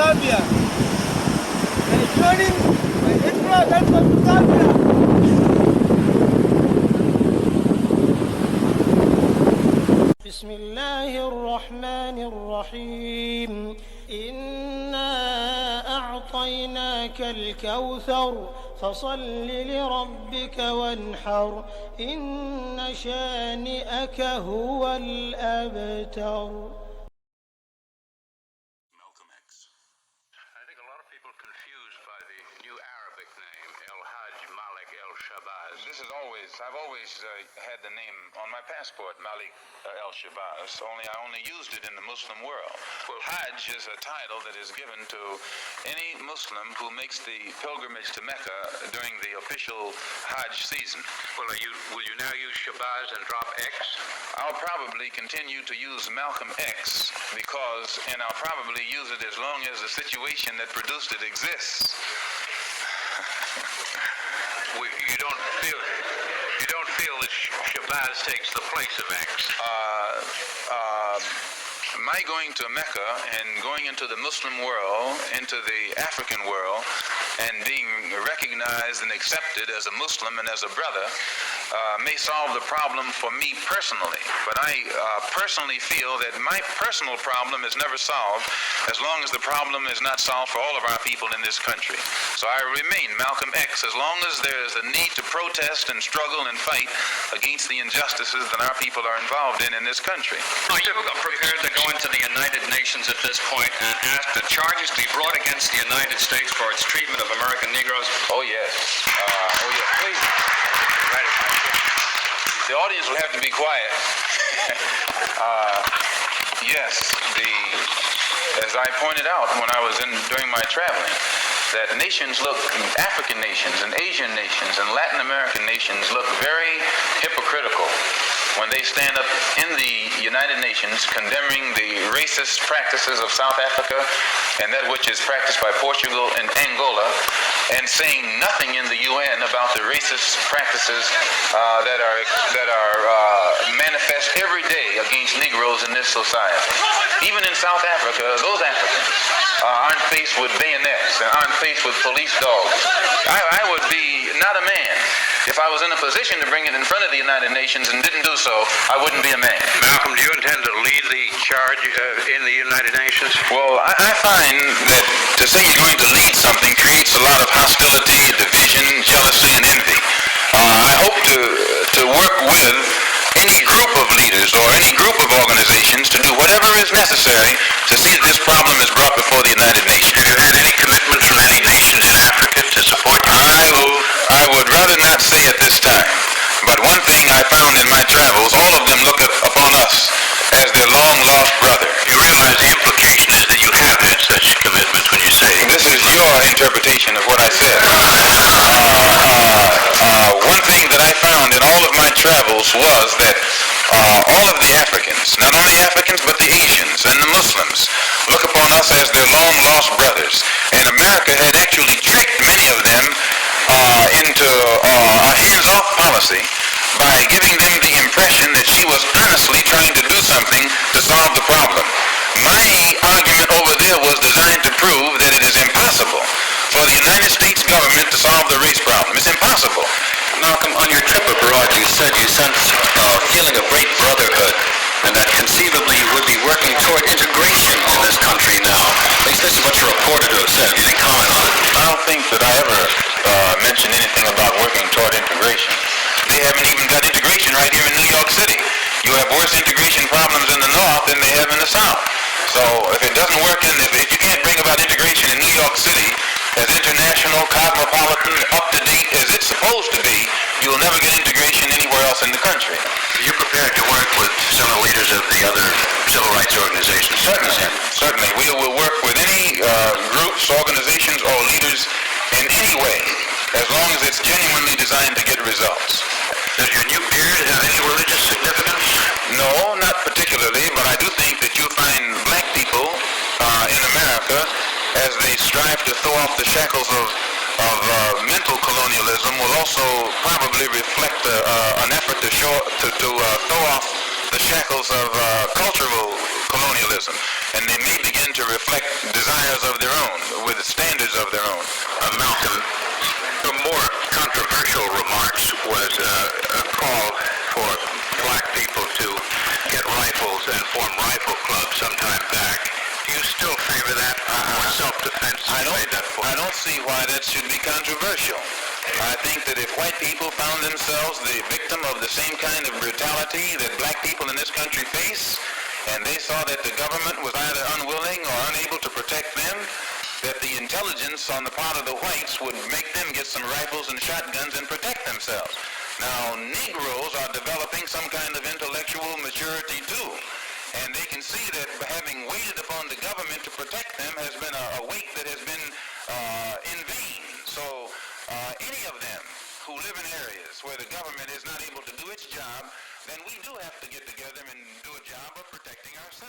Gambia. Joining my Israel and from Gambia. بسم الله الرحمن الرحيم إنا أعطيناك الكوثر فصل لربك وانحر إن شانئك هو الأبتر. I've always had the name on my passport, Malik el-Shabazz, only I only used it in the Muslim world. Well, Hajj is a title that is given to any Muslim who makes the pilgrimage to Mecca during the official Hajj season. Well, will you now use Shabazz and drop X? I'll probably continue to use Malcolm X and I'll probably use it as long as the situation that produced it exists. You don't feel that Shabazz takes the place of X? My going to Mecca and going into the Muslim world, into the African world, and being recognized and accepted as a Muslim and as a brother may solve the problem for me personally. But I personally feel that my personal problem is never solved as long as the problem is not solved for all of our people in this country. So I remain Malcolm X as long as there is a need to protest and struggle and fight against the injustices that our people are involved in this country. Are you prepared to go into the United Nations at this point and ask that charges be brought against the United States for its treatment of American Negroes? Oh yes, please. Right. The audience will have to be quiet. Yes, as I pointed out when I was during my traveling, that African nations and Asian nations and Latin American nations look very hypocritical when they stand up in the United Nations condemning the racist practices of South Africa and that which is practiced by Portugal and Angola, and saying nothing in the UN about the racist practices that are manifest every day against Negroes in this society. Even in South Africa, those Africans aren't faced with bayonets and aren't faced with police dogs. I would be not a man. If I was in a position to bring it in front of the United Nations and didn't do so, I wouldn't be a man. Malcolm, do you intend to lead the charge in the United Nations? Well, I find that to say you're going to lead something creates a lot of hostility, division, jealousy, and envy. I hope to work with any group of leaders or any group of organizations to do whatever is necessary to see that this problem is brought before the United Nations. Have you had any commitment from any nations in Africa to support you? I would rather not say at this time, but one thing I found in my travels, all of them look upon us as their long-lost brother. You realize the implication is that you have had such commitments when you say... This is your interpretation of what I said. One thing that I found in all of my travels was that all of the Africans, not only Africans but the Asians and the Muslims, look upon us as their long-lost brothers. And America had actually tricked many of them into a hands-off policy by giving them the impression that she was honestly trying to do something to solve the problem. My argument over there was designed to prove that it is impossible for the United States government to solve the race problem. It's impossible. Malcolm, on your trip abroad, you said you sensed a feeling of great brotherhood and that conceivably you would be working toward integration in this country now. At least this is what your reporter to have said. Any comment on it? I don't think that I ever mentioned anything about working toward integration. They haven't even got integration right here in New York City. You have worse integration problems in the North than they have in the South. So if it doesn't work, if you can't bring about integration in New York City as international, cosmopolitan, up-to-date as it's supposed to be, you will never get integration anywhere else in the country. Are you prepared to work with some of the leaders of the other civil rights organizations? Certainly. We will work with any groups, organizations, or leaders in any way, as long as it's genuinely designed to get results. Does your new beard have any religious significance? No, not particularly, but I do think that you'll find black people in America, as they strive to throw off the shackles of mental colonialism, will also probably reflect an effort to throw off the shackles of cultural colonialism, and they may begin to reflect desires of their own, with standards of their own. Malcolm, the more controversial remarks was a call for black people to get rifles and form rifle clubs sometime back. Do you still favor that? Self-defense? I don't see why that should be controversial. I think that if white people found themselves the victim of the same kind of brutality that black people in this country face, and they saw that the government was either unwilling or unable to protect them, that the intelligence on the part of the whites would make them get some rifles and shotguns and protect themselves. Now, Negroes are developing some kind of intellectual maturity too, and they can see that having waited upon the government to protect them has been a wait that has been in vain. So any of them who live in areas where the government is not able to do its job, then we do have to get together and do a job of protecting ourselves.